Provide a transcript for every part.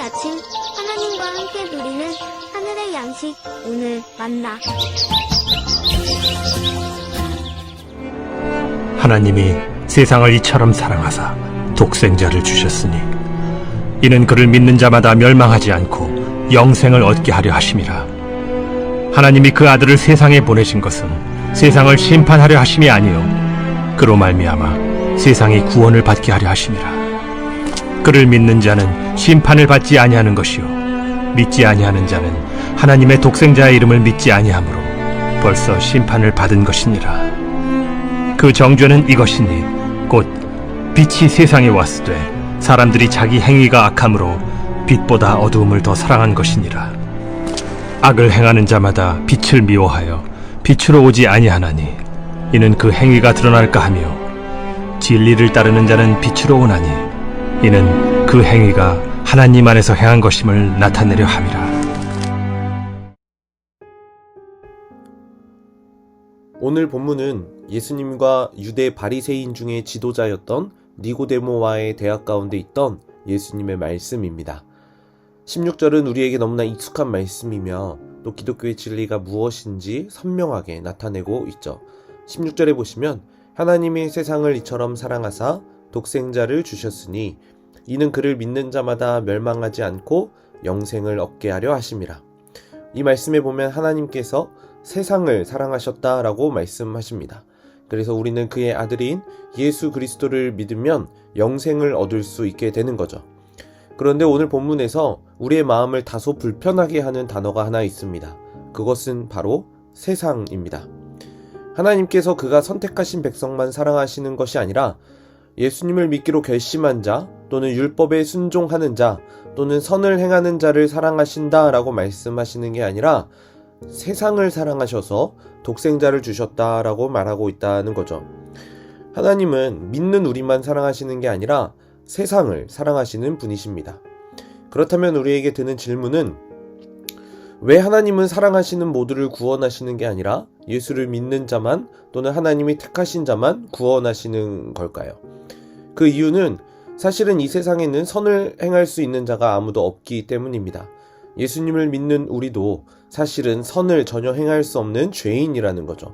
아침 하나님과 함께 누리는 하늘의 양식 오늘 만나. 하나님이 세상을 이처럼 사랑하사 독생자를 주셨으니 이는 그를 믿는 자마다 멸망하지 않고 영생을 얻게 하려 하심이라. 하나님이 그 아들을 세상에 보내신 것은 세상을 심판하려 하심이 아니요 그로 말미암아 세상이 구원을 받게 하려 하심이라. 그를 믿는 자는 심판을 받지 아니하는 것이요 믿지 아니하는 자는 하나님의 독생자의 이름을 믿지 아니하므로 벌써 심판을 받은 것이니라. 그 정죄는 이것이니 곧 빛이 세상에 왔으되 사람들이 자기 행위가 악함으로 빛보다 어두움을 더 사랑한 것이니라. 악을 행하는 자마다 빛을 미워하여 빛으로 오지 아니하나니 이는 그 행위가 드러날까 하며 진리를 따르는 자는 빛으로 오나니 이는 그 행위가 하나님 안에서 행한 것임을 나타내려 함이라. 오늘 본문은 예수님과 유대 바리새인 중에 지도자였던 니고데모와의 대화 가운데 있던 예수님의 말씀입니다. 16절은 우리에게 너무나 익숙한 말씀이며 또 기독교의 진리가 무엇인지 선명하게 나타내고 있죠. 16절에 보시면 하나님이 세상을 이처럼 사랑하사 독생자를 주셨으니 이는 그를 믿는 자마다 멸망하지 않고 영생을 얻게 하려 하심이라. 이 말씀에 보면 하나님께서 세상을 사랑하셨다라고 말씀하십니다. 그래서 우리는 그의 아들인 예수 그리스도를 믿으면 영생을 얻을 수 있게 되는 거죠. 그런데 오늘 본문에서 우리의 마음을 다소 불편하게 하는 단어가 하나 있습니다. 그것은 바로 세상입니다. 하나님께서 그가 선택하신 백성만 사랑하시는 것이 아니라 예수님을 믿기로 결심한 자 또는 율법에 순종하는 자 또는 선을 행하는 자를 사랑하신다라고 말씀하시는 게 아니라 세상을 사랑하셔서 독생자를 주셨다라고 말하고 있다는 거죠. 하나님은 믿는 우리만 사랑하시는 게 아니라 세상을 사랑하시는 분이십니다. 그렇다면 우리에게 드는 질문은 왜 하나님은 사랑하시는 모두를 구원하시는 게 아니라 예수를 믿는 자만 또는 하나님이 택하신 자만 구원하시는 걸까요? 그 이유는 사실은 이 세상에는 선을 행할 수 있는 자가 아무도 없기 때문입니다. 예수님을 믿는 우리도 사실은 선을 전혀 행할 수 없는 죄인이라는 거죠.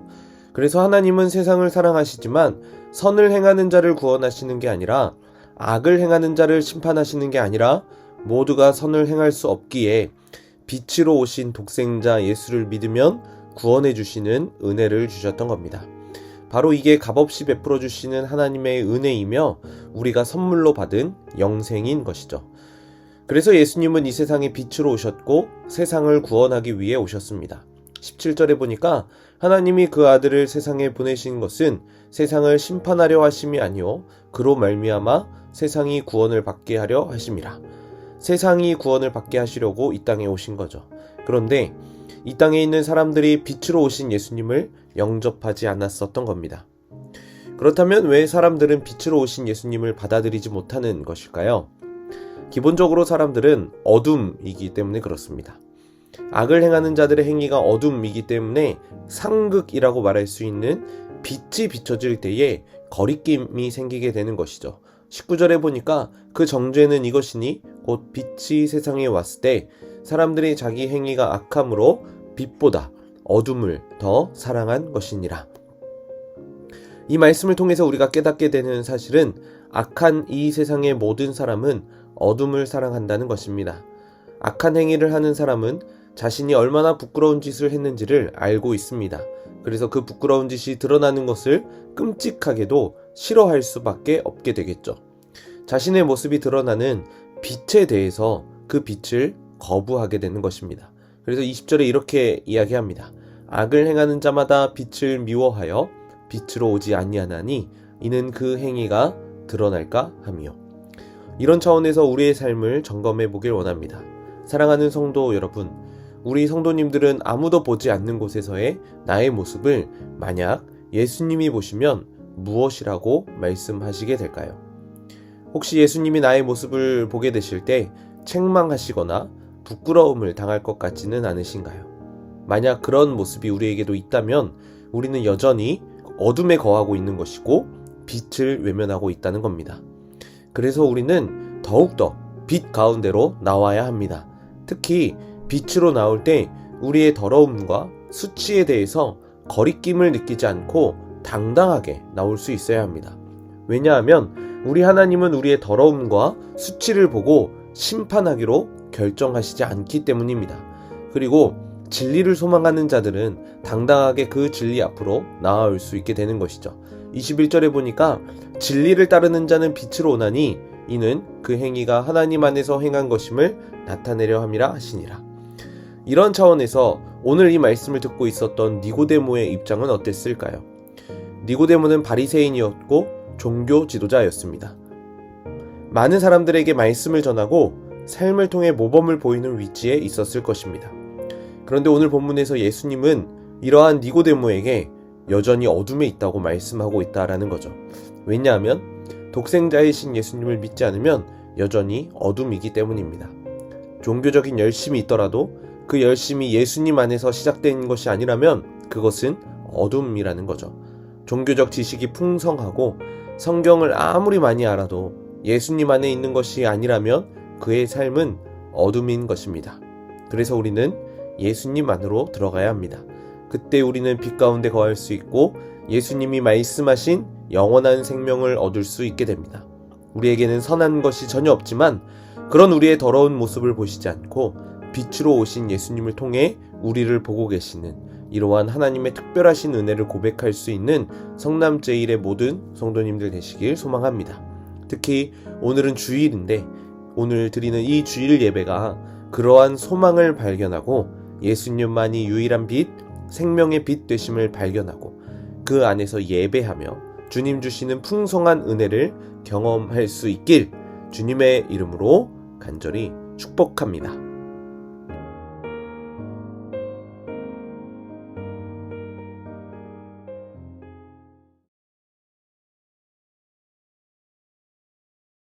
그래서 하나님은 세상을 사랑하시지만 선을 행하는 자를 구원하시는 게 아니라 악을 행하는 자를 심판하시는 게 아니라 모두가 선을 행할 수 없기에 빛으로 오신 독생자 예수를 믿으면 구원해 주시는 은혜를 주셨던 겁니다. 바로 이게 값없이 베풀어 주시는 하나님의 은혜이며 우리가 선물로 받은 영생인 것이죠. 그래서 예수님은 이 세상에 빛으로 오셨고 세상을 구원하기 위해 오셨습니다. 17절에 보니까 하나님이 그 아들을 세상에 보내신 것은 세상을 심판하려 하심이 아니요 그로 말미암아 세상이 구원을 받게 하려 하심이라. 세상이 구원을 받게 하시려고 이 땅에 오신 거죠. 그런데 이 땅에 있는 사람들이 빛으로 오신 예수님을 영접하지 않았었던 겁니다. 그렇다면 왜 사람들은 빛으로 오신 예수님을 받아들이지 못하는 것일까요? 기본적으로 사람들은 어둠이기 때문에 그렇습니다. 악을 행하는 자들의 행위가 어둠이기 때문에 상극이라고 말할 수 있는 빛이 비춰질 때에 거리낌이 생기게 되는 것이죠. 19절에 보니까 그 정죄는 이것이니 곧 빛이 세상에 왔을 때 사람들이 자기 행위가 악함으로 빛보다 어둠을 더 사랑한 것이니라. 이 말씀을 통해서 우리가 깨닫게 되는 사실은 악한 이 세상의 모든 사람은 어둠을 사랑한다는 것입니다. 악한 행위를 하는 사람은 자신이 얼마나 부끄러운 짓을 했는지를 알고 있습니다. 그래서 그 부끄러운 짓이 드러나는 것을 끔찍하게도 싫어할 수밖에 없게 되겠죠. 자신의 모습이 드러나는 빛에 대해서 그 빛을 거부하게 되는 것입니다. 그래서 20절에 이렇게 이야기합니다. 악을 행하는 자마다 빛을 미워하여 빛으로 오지 아니하나니 이는 그 행위가 드러날까 하며. 이런 차원에서 우리의 삶을 점검해 보길 원합니다. 사랑하는 성도 여러분, 우리 성도님들은 아무도 보지 않는 곳에서의 나의 모습을 만약 예수님이 보시면 무엇이라고 말씀하시게 될까요? 혹시 예수님이 나의 모습을 보게 되실 때 책망하시거나 부끄러움을 당할 것 같지는 않으신가요? 만약 그런 모습이 우리에게도 있다면 우리는 여전히 어둠에 거하고 있는 것이고 빛을 외면하고 있다는 겁니다. 그래서 우리는 더욱더 빛 가운데로 나와야 합니다. 특히 빛으로 나올 때 우리의 더러움과 수치에 대해서 거리낌을 느끼지 않고 당당하게 나올 수 있어야 합니다. 왜냐하면 우리 하나님은 우리의 더러움과 수치를 보고 심판하기로 결정하시지 않기 때문입니다. 그리고 진리를 소망하는 자들은 당당하게 그 진리 앞으로 나아올 수 있게 되는 것이죠. 21절에 보니까 진리를 따르는 자는 빛으로 오나니 이는 그 행위가 하나님 안에서 행한 것임을 나타내려 함이라 하시니라. 이런 차원에서 오늘 이 말씀을 듣고 있었던 니고데모의 입장은 어땠을까요? 니고데모는 바리새인이었고 종교 지도자였습니다. 많은 사람들에게 말씀을 전하고 삶을 통해 모범을 보이는 위치에 있었을 것입니다. 그런데 오늘 본문에서 예수님은 이러한 니고데모에게 여전히 어둠에 있다고 말씀하고 있다라는 거죠. 왜냐하면 독생자이신 예수님을 믿지 않으면 여전히 어둠이기 때문입니다. 종교적인 열심이 있더라도 그 열심이 예수님 안에서 시작된 것이 아니라면 그것은 어둠이라는 거죠. 종교적 지식이 풍성하고 성경을 아무리 많이 알아도 예수님 안에 있는 것이 아니라면 그의 삶은 어둠인 것입니다. 그래서 우리는 예수님 안으로 들어가야 합니다. 그때 우리는 빛 가운데 거할 수 있고 예수님이 말씀하신 영원한 생명을 얻을 수 있게 됩니다. 우리에게는 선한 것이 전혀 없지만 그런 우리의 더러운 모습을 보시지 않고 빛으로 오신 예수님을 통해 우리를 보고 계시는 이러한 하나님의 특별하신 은혜를 고백할 수 있는 성남제일의 모든 성도님들 되시길 소망합니다. 특히 오늘은 주일인데 오늘 드리는 이 주일 예배가 그러한 소망을 발견하고 예수님만이 유일한 빛, 생명의 빛 되심을 발견하고 그 안에서 예배하며 주님 주시는 풍성한 은혜를 경험할 수 있길 주님의 이름으로 간절히 축복합니다.